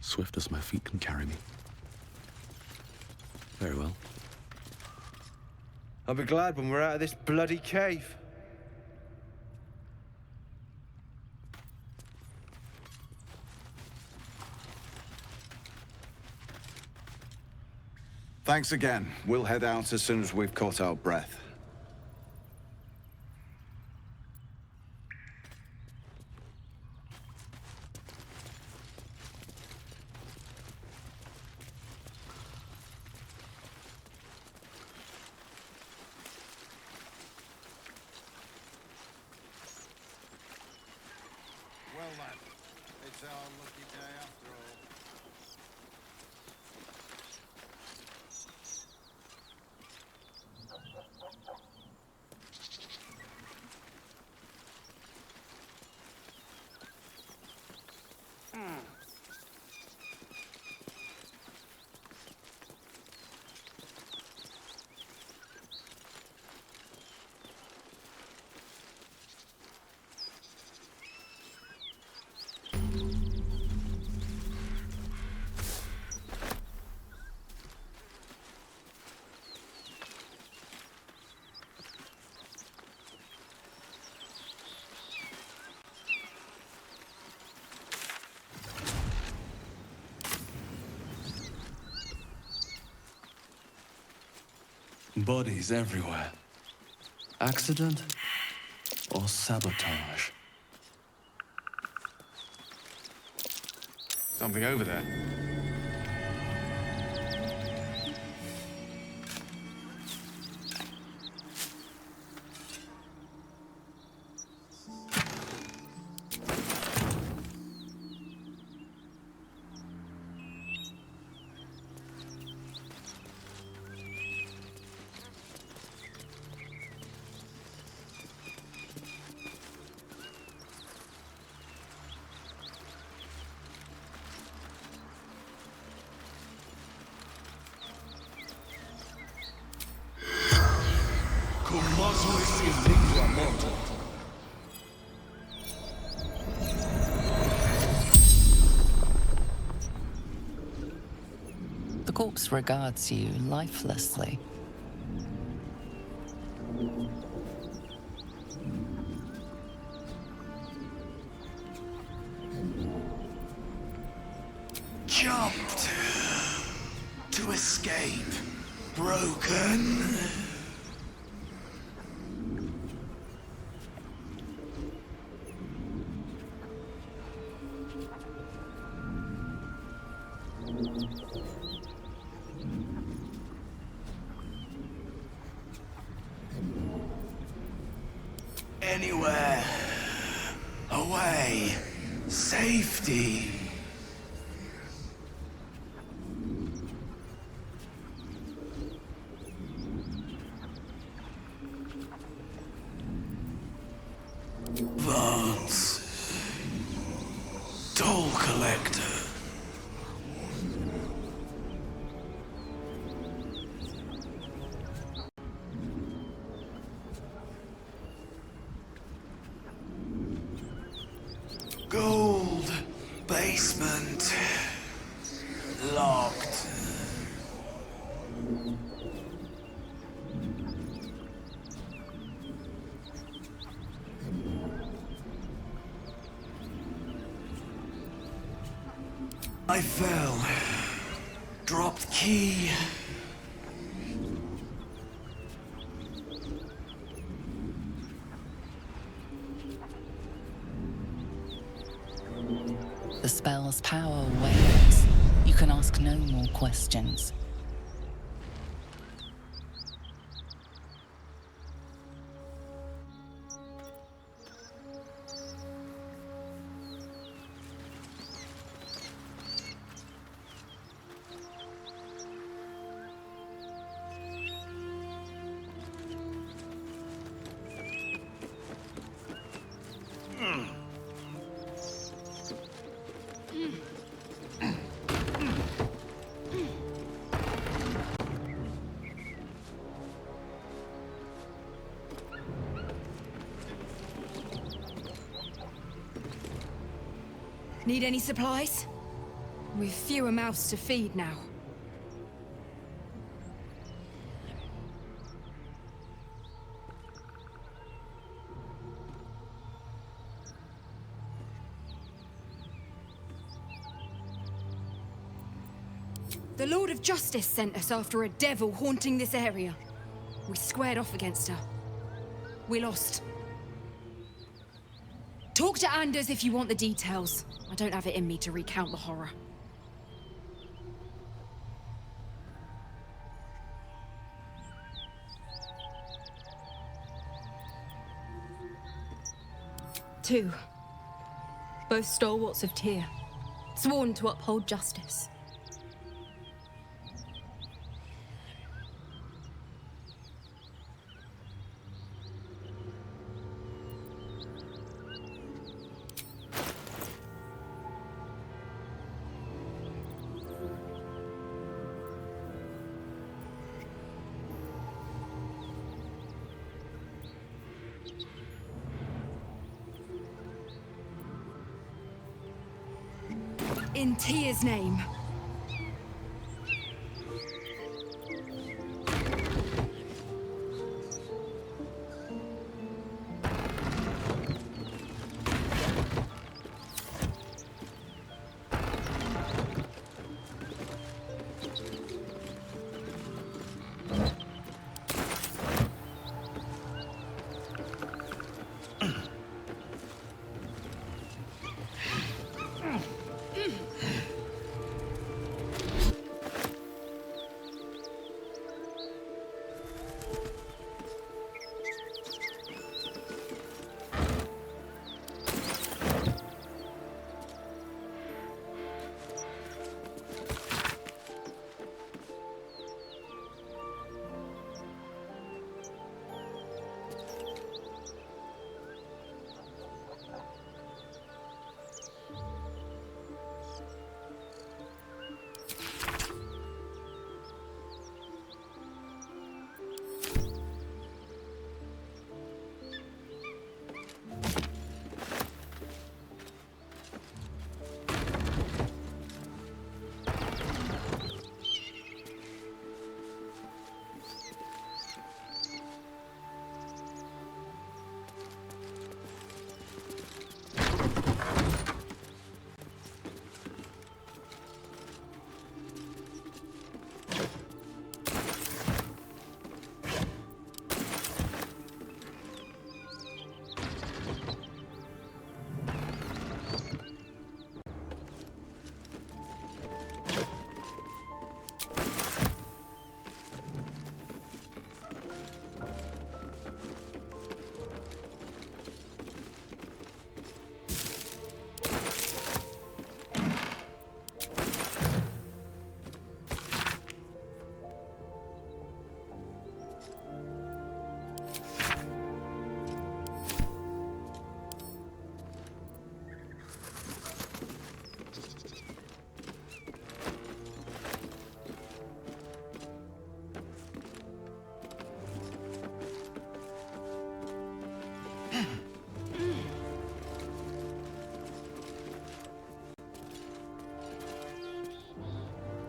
swift as my feet can carry me. Very well. I'll be glad when we're out of this bloody cave. Thanks again. We'll head out as soon as we've caught our breath. Well then, it's our lucky day after all. Bodies everywhere. Accident or sabotage? Something over there. The corpse regards you lifelessly. Jumped to escape. Broken. Anywhere. Away. Safety. Vance. Toll collector. Gold basement locked. I fell. Dropped key. The spell's power wanes. You can ask no more questions. Need any supplies? We've fewer mouths to feed now. The Lord of Justice sent us after a devil haunting this area. We squared off against her. We lost. Talk to Anders if you want the details. I don't have it in me to recount the horror. Two. Both stalwarts of Tyr, sworn to uphold justice. In Tyr's name.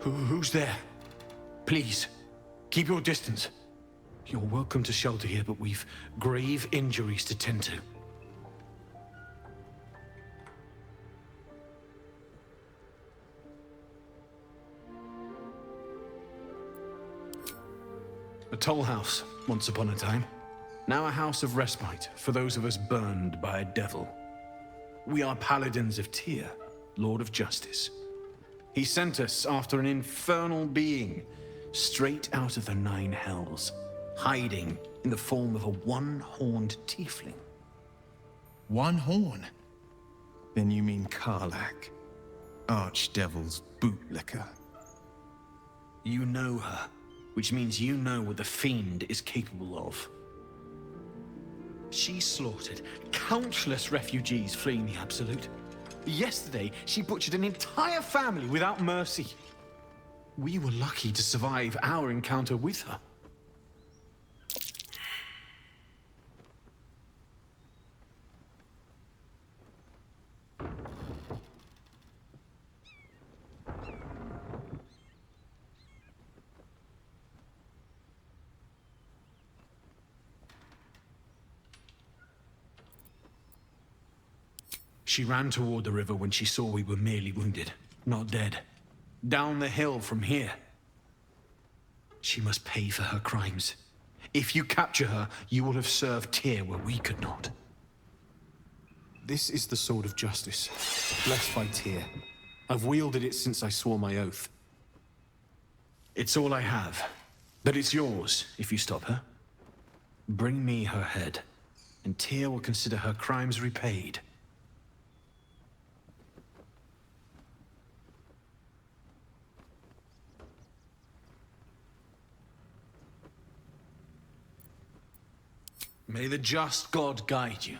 Who's there? Please, keep your distance. You're welcome to shelter here, but we've grave injuries to tend to. A toll house, once upon a time. Now a house of respite for those of us burned by a devil. We are Paladins of Tyr, Lord of Justice. He sent us after an infernal being, straight out of the Nine Hells, hiding in the form of a one-horned tiefling. One horn? Then you mean Karlach, Archdevil's bootlicker. You know her, which means you know what the Fiend is capable of. She slaughtered countless refugees fleeing the Absolute. Yesterday, she butchered an entire family without mercy. We were lucky to survive our encounter with her. She ran toward the river when she saw we were merely wounded, not dead. Down the hill from here. She must pay for her crimes. If you capture her, you will have served Tyr where we could not. This is the sword of justice, blessed by Tyr. I've wielded it since I swore my oath. It's all I have, but it's yours if you stop her. Bring me her head, and Tyr will consider her crimes repaid. May the just God guide you.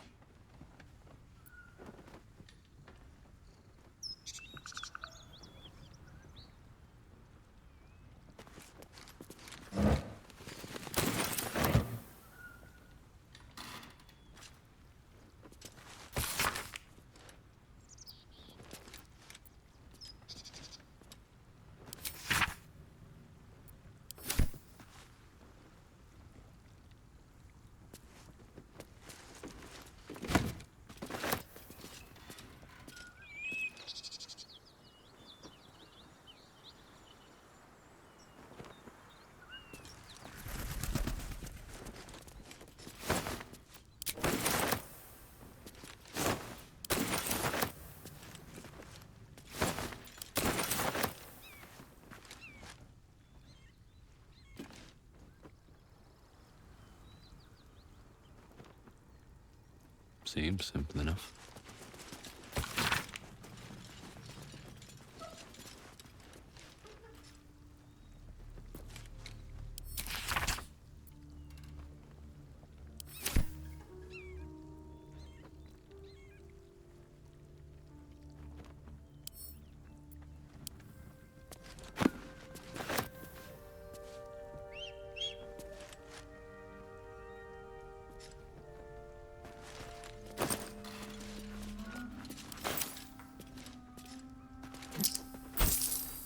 Seems simple enough.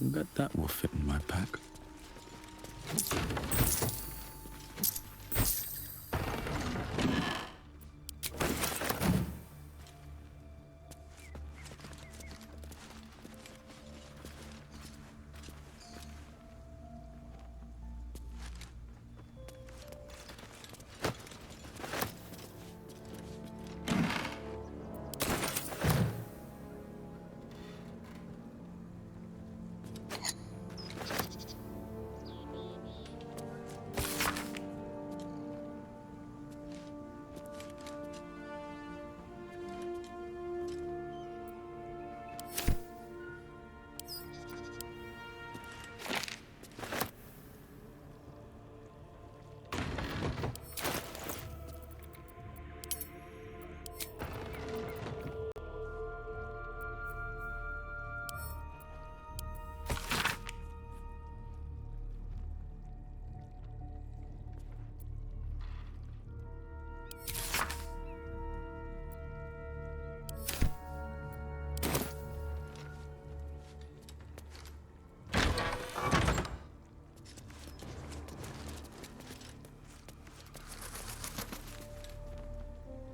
I bet that will fit in my pack.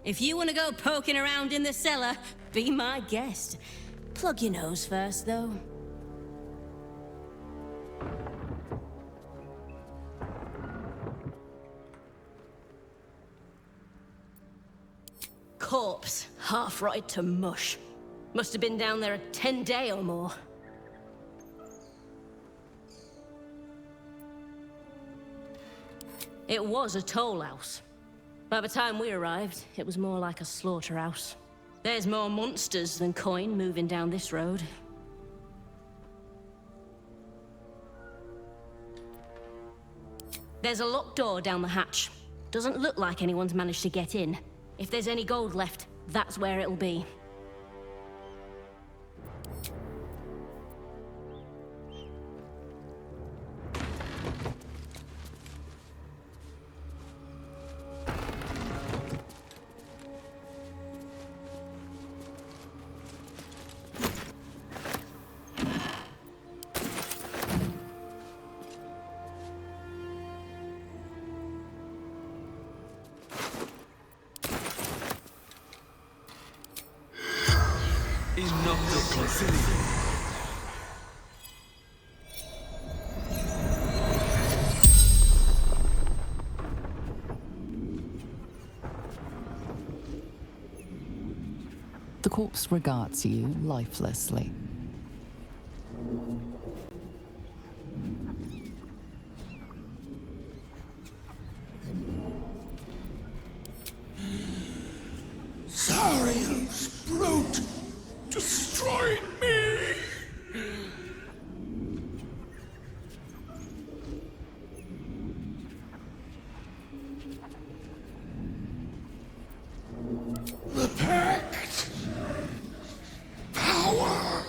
If you want to go poking around in the cellar, be my guest. Plug your nose first, though. Corpse, half rotted to mush. Must have been down there a 10-day or more. It was a toll house. By the time we arrived, it was more like a slaughterhouse. There's more monsters than coin moving down this road. There's a locked door down the hatch. Doesn't look like anyone's managed to get in. If there's any gold left, that's where it'll be. The corpse regards you lifelessly. Cyrel's brute destroyed me! The Pact! Power!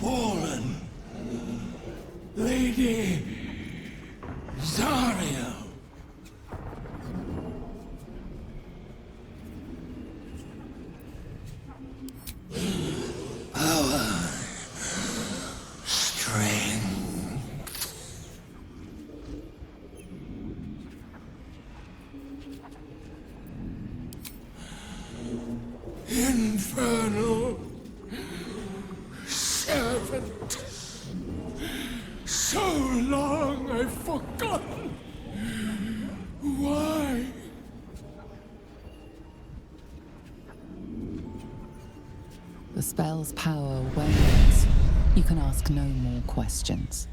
Fallen Lady Zariel. Power, strength. Infernal servant. So long I've forgotten why. The spell's power wanes. You can ask no more questions.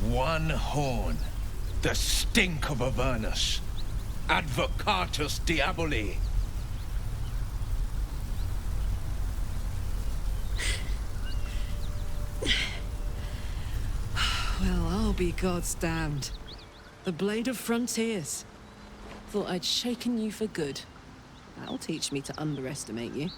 One horn, the stink of Avernus, advocatus diaboli. Well, I'll be God's damned. The Blade of Frontiers. Thought I'd shaken you for good. That'll teach me to underestimate you.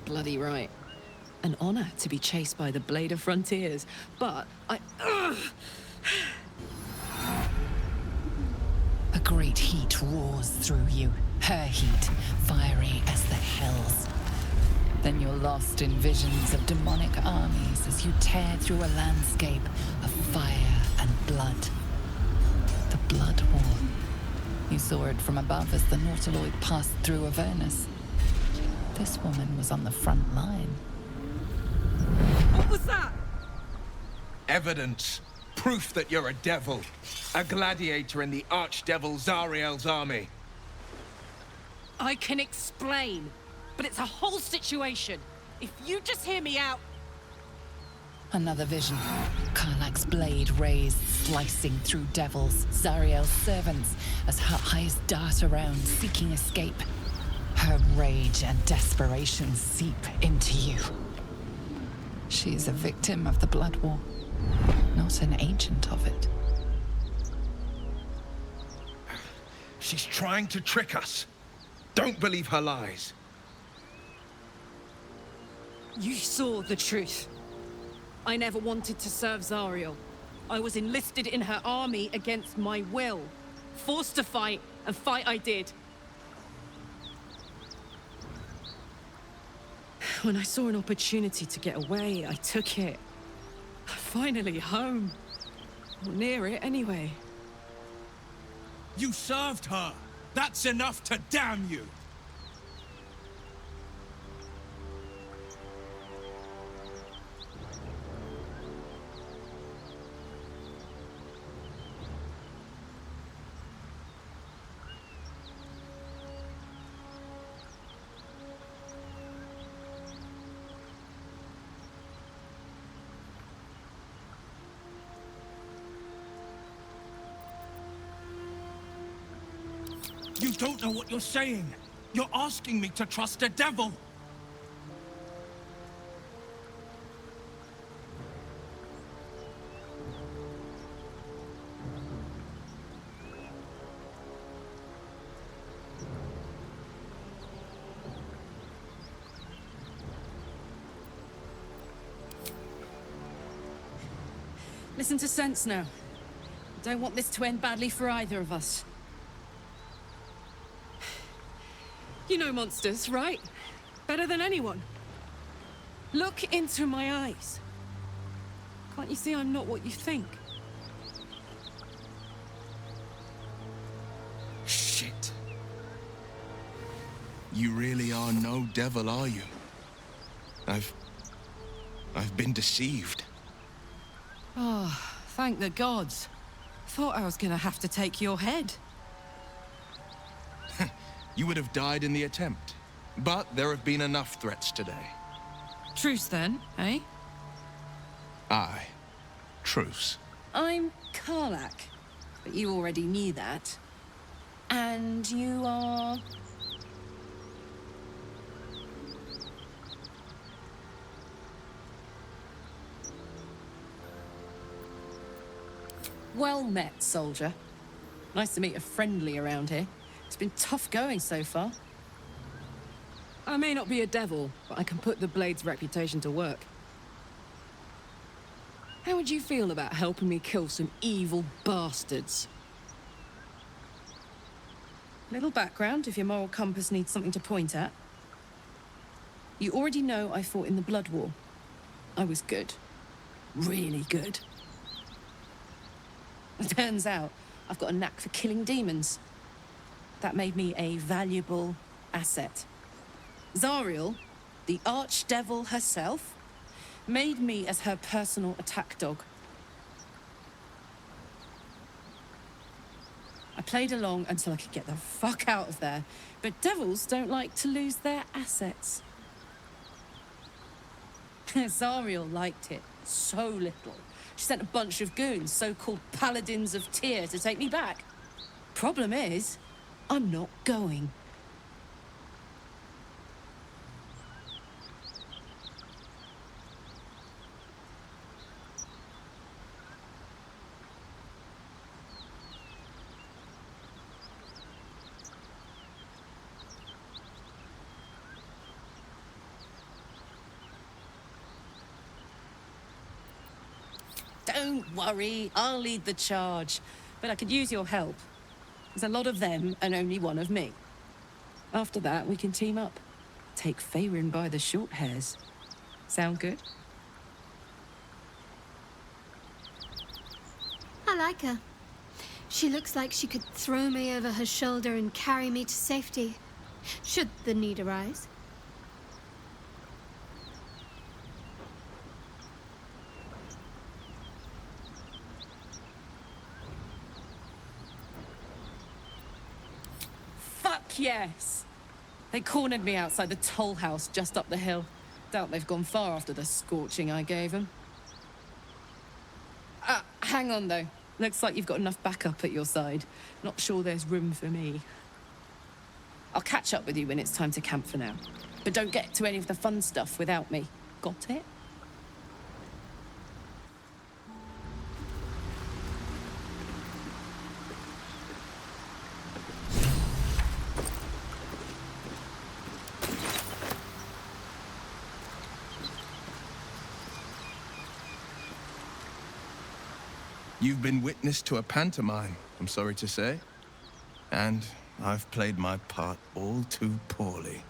Bloody right. An honor to be chased by the Blade of Frontiers, but A great heat roars through you, her heat, fiery as the hells. Then you're lost in visions of demonic armies as you tear through a landscape of fire and blood. The Blood War. You saw it from above as the Nautiloid passed through Avernus. This woman was on the front line. What was that? Evidence. Proof that you're a devil. A gladiator in the archdevil Zariel's army. I can explain, but it's a whole situation. If you just hear me out... Another vision. Karlach's blade raised, slicing through devils, Zariel's servants, as her eyes dart around, seeking escape. Her rage and desperation seep into you. She's a victim of the Blood War, not an agent of it. She's trying to trick us. Don't believe her lies. You saw the truth. I never wanted to serve Zariel. I was enlisted in her army against my will. Forced to fight, and fight I did. When I saw an opportunity to get away, I took it. Finally home. Or near it, anyway. You served her! That's enough to damn you! You don't know what you're saying. You're asking me to trust a devil. Listen to sense now. Don't want this to end badly for either of us. You know monsters, right? Better than anyone. Look into my eyes. Can't you see I'm not what you think? Shit. You really are no devil, are you? I've been deceived. Oh, thank the gods. Thought I was gonna have to take your head. You would have died in the attempt. But there have been enough threats today. Truce then, eh? Aye. Truce. I'm Karlach, but you already knew that. And you are... Well met, soldier. Nice to meet a friendly around here. It's been tough going so far. I may not be a devil, but I can put the Blade's reputation to work. How would you feel about helping me kill some evil bastards? Little background if your moral compass needs something to point at. You already know I fought in the Blood War. I was good. Really good. Turns out, I've got a knack for killing demons. That made me a valuable asset. Zariel, the archdevil herself, made me as her personal attack dog. I played along until I could get the fuck out of there, but devils don't like to lose their assets. Zariel liked it so little. She sent a bunch of goons, so-called Paladins of Tyr, to take me back. Problem is, I'm not going. Don't worry, I'll lead the charge. But I could use your help. There's a lot of them and only one of me. After that, we can team up. Take Faerun by the short hairs. Sound good? I like her. She looks like she could throw me over her shoulder and carry me to safety, should the need arise. Fuck yes! They cornered me outside the toll house just up the hill. Doubt they've gone far after the scorching I gave them. Hang on though. Looks like you've got enough backup at your side. Not sure there's room for me. I'll catch up with you when it's time to camp for now. But don't get to any of the fun stuff without me. Got it? You've been witness to a pantomime, I'm sorry to say. And I've played my part all too poorly.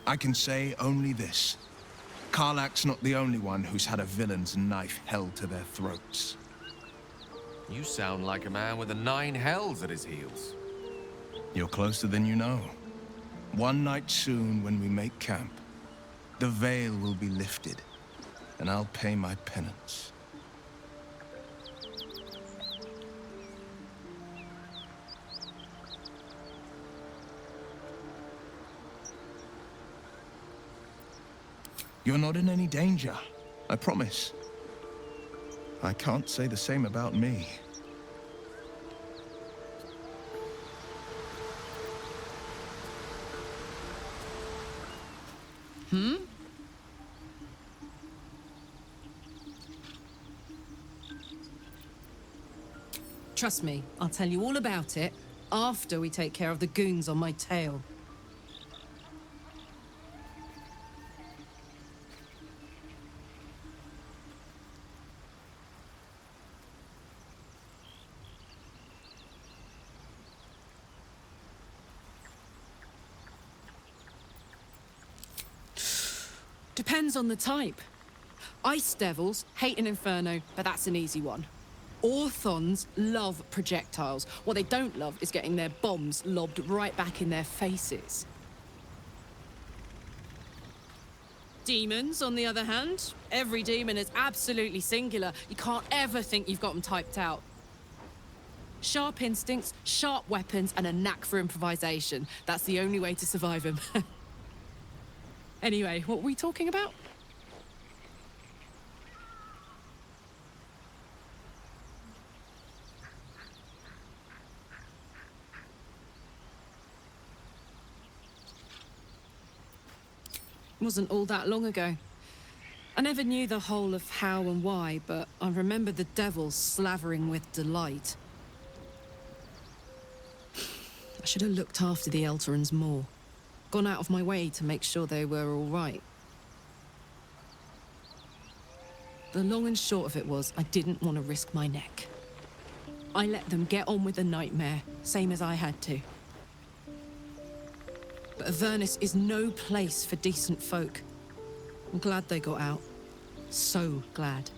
I can say only this. Karlach's not the only one who's had a villain's knife held to their throats. You sound like a man with the 9 hells at his heels. You're closer than you know. One night soon, when we make camp, the veil will be lifted, and I'll pay my penance. You're not in any danger, I promise. I can't say the same about me. Trust me, I'll tell you all about it after we take care of the goons on my tail. Depends on the type. Ice devils hate an inferno, but that's an easy one. Orthons love projectiles. What they don't love is getting their bombs lobbed right back in their faces. Demons, on the other hand, every demon is absolutely singular. You can't ever think you've got them typed out. Sharp instincts, sharp weapons, and a knack for improvisation. That's the only way to survive them. Anyway, what were we talking about? It wasn't all that long ago. I never knew the whole of how and why, but I remember the devils slavering with delight. I should have looked after the Elterans more. Gone out of my way to make sure they were all right. The long and short of it was, I didn't want to risk my neck. I let them get on with the nightmare, same as I had to. But Avernus is no place for decent folk. I'm glad they got out. So glad.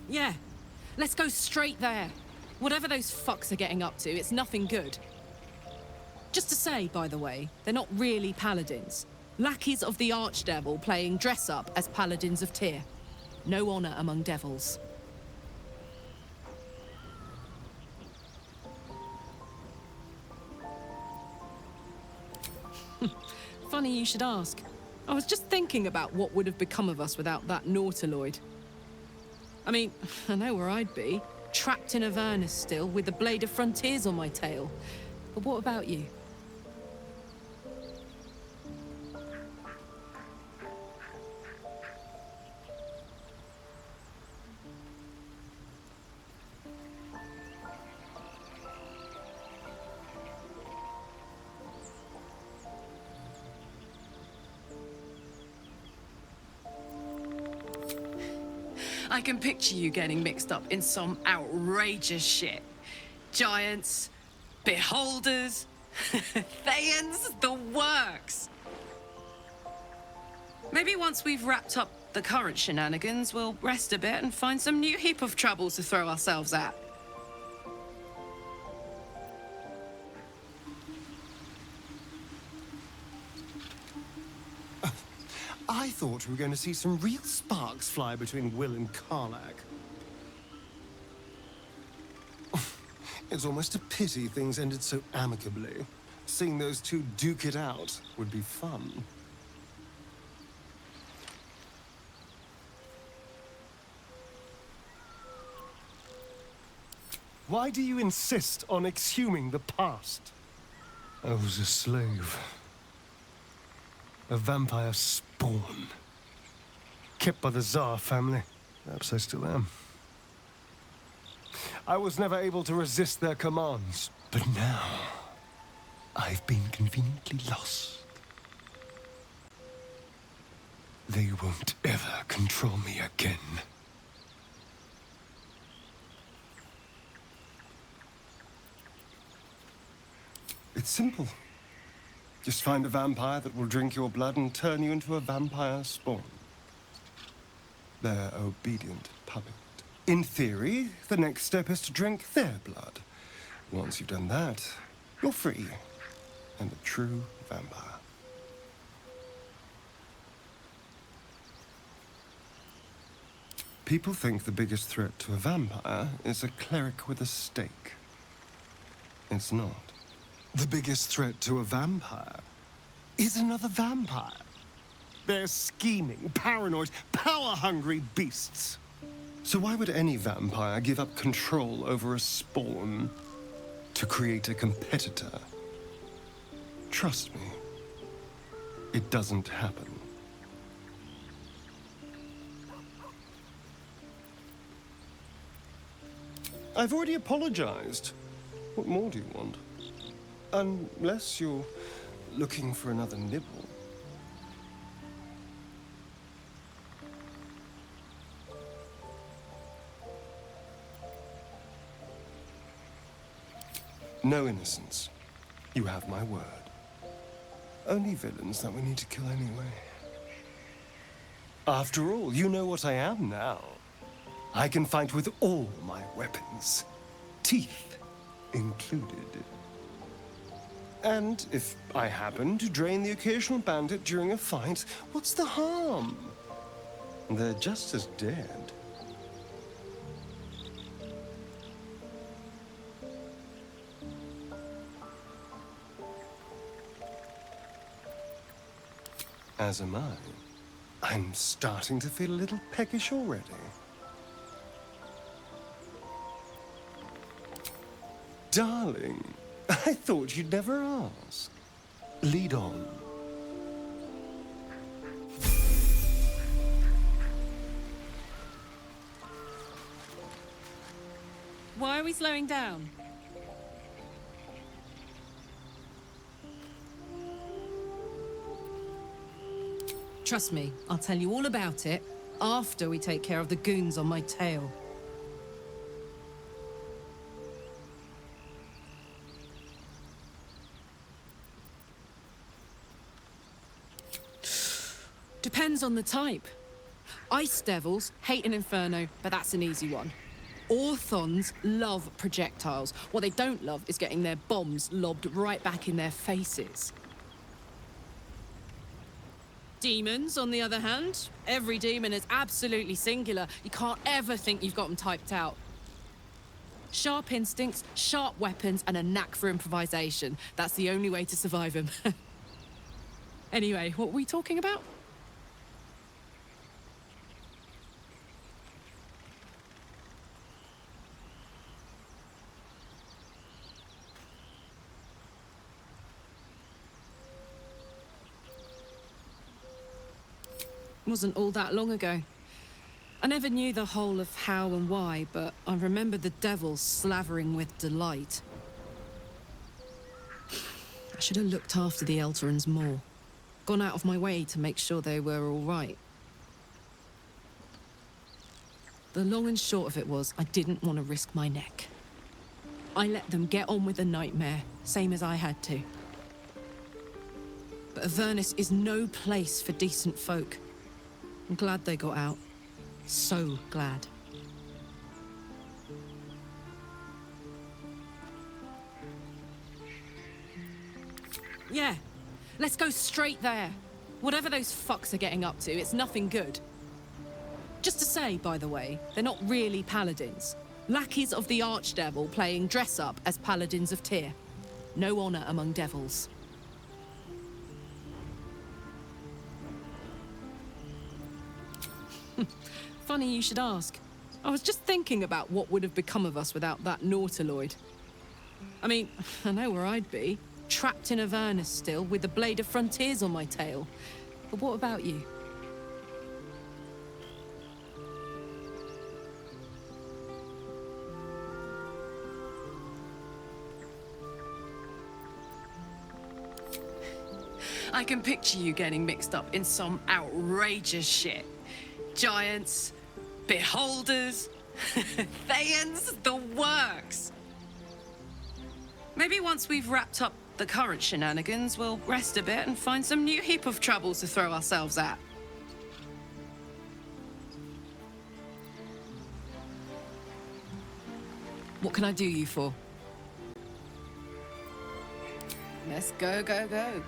Yeah, let's go straight there. Whatever those fucks are getting up to, it's nothing good. Just to say, by the way, they're not really paladins. Lackeys of the Archdevil playing dress-up as Paladins of Tyr. No honor among devils. Funny you should ask. I was just thinking about what would have become of us without that Nautiloid. I mean, I know where I'd be. Trapped in Avernus still, with the Blade of Frontiers on my tail. But what about you? I can picture you getting mixed up in some outrageous shit. Giants, beholders, Thayans, the works. Maybe once we've wrapped up the current shenanigans, we'll rest a bit and find some new heap of trouble to throw ourselves at. I thought we were going to see some real sparks fly between Wyll and Karlach. It's almost a pity things ended so amicably. Seeing those two duke it out would be fun. Why do you insist on exhuming the past? I was a slave. A vampire spawn. Kept by the Tsar family. Perhaps I still am. I was never able to resist their commands. But now, I've been conveniently lost. They won't ever control me again. It's simple. Just find a vampire that will drink your blood and turn you into a vampire spawn. their obedient puppet. In theory, the next step is to drink their blood. Once you've done that, you're free and a true vampire. People think the biggest threat to a vampire is a cleric with a stake. It's not. The biggest threat to a vampire is another vampire. They're scheming, paranoid, power-hungry beasts. So why would any vampire give up control over a spawn to create a competitor? Trust me, it doesn't happen. I've already apologized. What more do you want? Unless you're looking for another nibble. No innocence. You have my word. Only villains that we need to kill anyway. After all, you know what I am now. I can fight with all my weapons, teeth included. And if I happen to drain the occasional bandit during a fight, what's the harm? They're just as dead. As am I. I'm starting to feel a little peckish already. Darling, I thought you'd never ask. Lead on. Why are we slowing down? Trust me, I'll tell you all about it after we take care of the goons on my tail. Depends on the type. Ice devils hate an inferno, but that's an easy one. Orthons love projectiles. What they don't love is getting their bombs lobbed right back in their faces. Demons, on the other hand, every demon is absolutely singular. You can't ever think you've got them typed out. Sharp instincts, sharp weapons, and a knack for improvisation. That's the only way to survive them. Anyway, what were we talking about? Wasn't all that long ago. I never knew the whole of how and why, but I remember the devils slavering with delight. I should have looked after the Elterans more. Gone out of my way to make sure they were all right. The long and short of it was, I didn't want to risk my neck. I let them get on with the nightmare, same as I had to. But Avernus is no place for decent folk. I'm glad they got out. So glad. Yeah, let's go straight there. Whatever those fucks are getting up to, it's nothing good. Just to say, by the way, they're not really paladins. Lackeys of the Archdevil playing dress-up as paladins of Tyr. No honor among devils. Funny you should ask. I was just thinking about what would have become of us without that Nautiloid. I mean, I know where I'd be. Trapped in Avernus still, with the Blade of Frontiers on my tail. But what about you? I can picture you getting mixed up in some outrageous shit. Giants, beholders, Thayans, the works. Maybe once we've wrapped up the current shenanigans, we'll rest a bit and find some new heap of trouble to throw ourselves at. What can I do you for? Let's go, go, go.